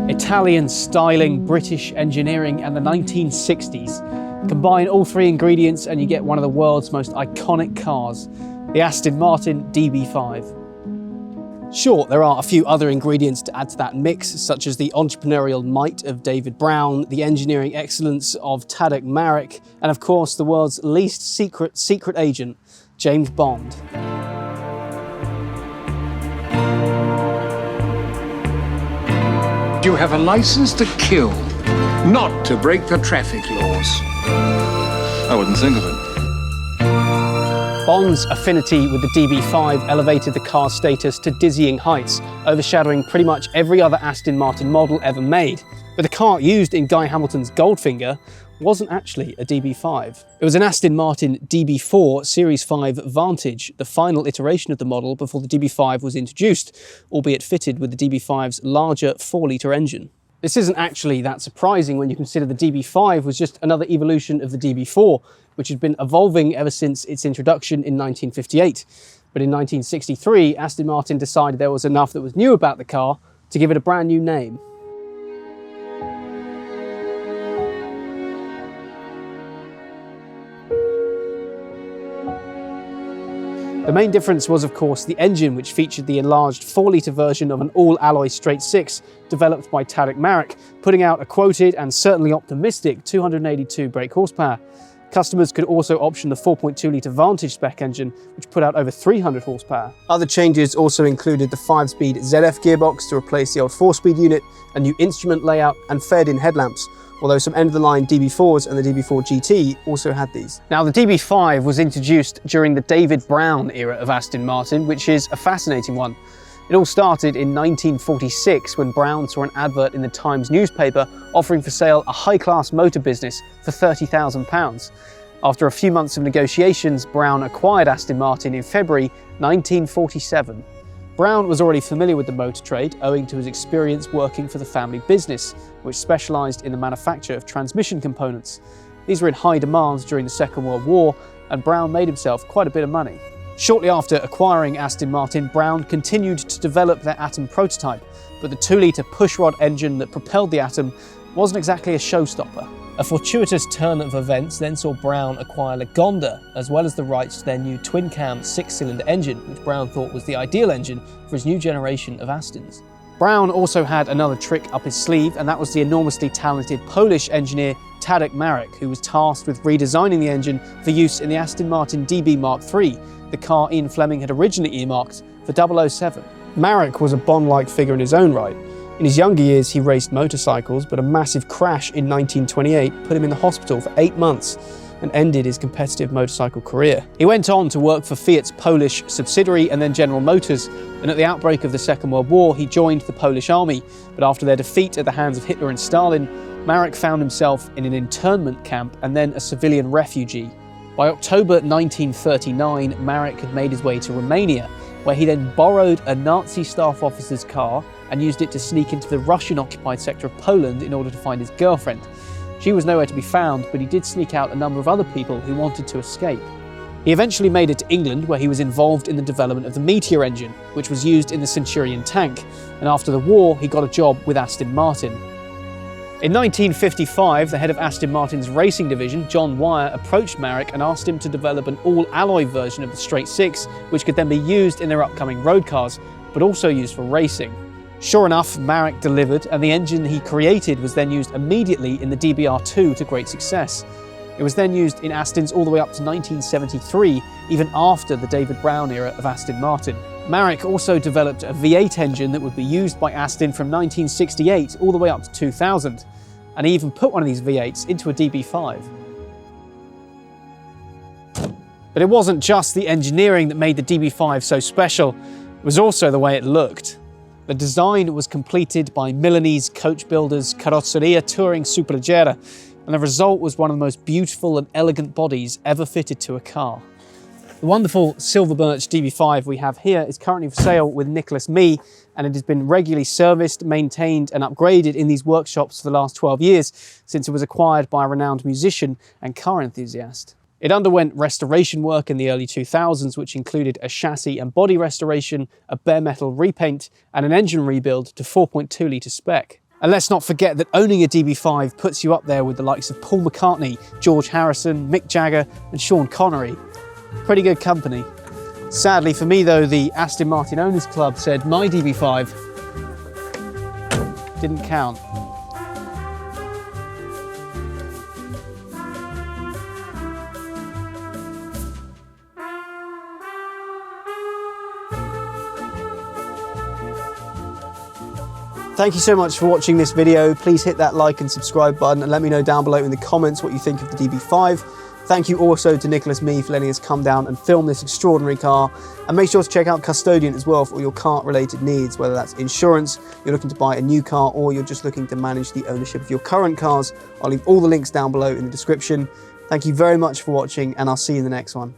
Italian styling, British engineering, and the 1960s. Combine all three ingredients and you get one of the world's most iconic cars, the Aston Martin DB5. Sure, there are a few other ingredients to add to that mix, such as the entrepreneurial might of David Brown, the engineering excellence of Tadek Marek, and of course the world's least secret agent, James Bond. You have a license to kill, not to break the traffic laws. I wouldn't think of it. Bond's affinity with the DB5 elevated the car's status to dizzying heights, overshadowing pretty much every other Aston Martin model ever made. But the car used in Guy Hamilton's Goldfinger wasn't actually a DB5. It was an Aston Martin DB4 Series 5 Vantage, the final iteration of the model before the DB5 was introduced, albeit fitted with the DB5's larger 4-litre engine. This isn't actually that surprising when you consider the DB5 was just another evolution of the DB4, which had been evolving ever since its introduction in 1958. But in 1963, Aston Martin decided there was enough that was new about the car to give it a brand new name. The main difference was, of course, the engine, which featured the enlarged 4-litre version of an all-alloy straight-six developed by Tadek Marek, putting out a quoted and certainly optimistic 282 brake horsepower. Customers could also option the 4.2-litre Vantage spec engine, which put out over 300 horsepower. Other changes also included the 5-speed ZF gearbox to replace the old 4-speed unit, a new instrument layout, and faired-in headlamps, although some end-of-the-line DB4s and the DB4 GT also had these. Now, the DB5 was introduced during the David Brown era of Aston Martin, which is a fascinating one. It all started in 1946 when Brown saw an advert in the Times newspaper offering for sale a high-class motor business for £30,000. After a few months of negotiations, Brown acquired Aston Martin in February 1947. Brown was already familiar with the motor trade owing to his experience working for the family business, which specialised in the manufacture of transmission components. These were in high demand during the Second World War, and Brown made himself quite a bit of money. Shortly after acquiring Aston Martin, Brown continued to develop their Atom prototype, but the 2-litre pushrod engine that propelled the Atom wasn't exactly a showstopper. A fortuitous turn of events then saw Brown acquire Lagonda, as well as the rights to their new twin-cam 6-cylinder engine, which Brown thought was the ideal engine for his new generation of Astons. Brown also had another trick up his sleeve, and that was the enormously talented Polish engineer Tadek Marek, who was tasked with redesigning the engine for use in the Aston Martin DB Mark III, the car Ian Fleming had originally earmarked for 007. Marek was a Bond-like figure in his own right. In his younger years, he raced motorcycles, but a massive crash in 1928 put him in the hospital for 8 months and ended his competitive motorcycle career. He went on to work for Fiat's Polish subsidiary and then General Motors, and at the outbreak of the Second World War, he joined the Polish army, but after their defeat at the hands of Hitler and Stalin, Marek found himself in an internment camp and then a civilian refugee. By October 1939, Marek had made his way to Romania, where he then borrowed a Nazi staff officer's car and used it to sneak into the Russian-occupied sector of Poland in order to find his girlfriend. She was nowhere to be found, but he did sneak out a number of other people who wanted to escape. He eventually made it to England, where he was involved in the development of the Meteor engine, which was used in the Centurion tank, and after the war, he got a job with Aston Martin. In 1955, the head of Aston Martin's racing division, John Wyer, approached Marek and asked him to develop an all-alloy version of the Straight Six, which could then be used in their upcoming road cars, but also used for racing. Sure enough, Marek delivered, and the engine he created was then used immediately in the DBR2 to great success. It was then used in Astons all the way up to 1973, even after the David Brown era of Aston Martin. Marek also developed a V8 engine that would be used by Aston from 1968 all the way up to 2000, and he even put one of these V8s into a DB5. But it wasn't just the engineering that made the DB5 so special, it was also the way it looked. The design was completed by Milanese coach builders Carrozzeria Touring Superleggera, and the result was one of the most beautiful and elegant bodies ever fitted to a car. The wonderful Silver Birch DB5 we have here is currently for sale with Nicholas Mee, and it has been regularly serviced, maintained and upgraded in these workshops for the last 12 years, since it was acquired by a renowned musician and car enthusiast. It underwent restoration work in the early 2000s, which included a chassis and body restoration, a bare metal repaint, and an engine rebuild to 4.2 litre spec. And let's not forget that owning a DB5 puts you up there with the likes of Paul McCartney, George Harrison, Mick Jagger, and Sean Connery. Pretty good company. Sadly for me though, the Aston Martin Owners Club said my DB5 didn't count. Thank you so much for watching this video. Please hit that like and subscribe button and let me know down below in the comments what you think of the DB5. Thank you also to Nicholas Mee for letting us come down and film this extraordinary car. And make sure to check out Custodian as well for all your car related needs, whether that's insurance, you're looking to buy a new car, or you're just looking to manage the ownership of your current cars. I'll leave all the links down below in the description. Thank you very much for watching, and I'll see you in the next one.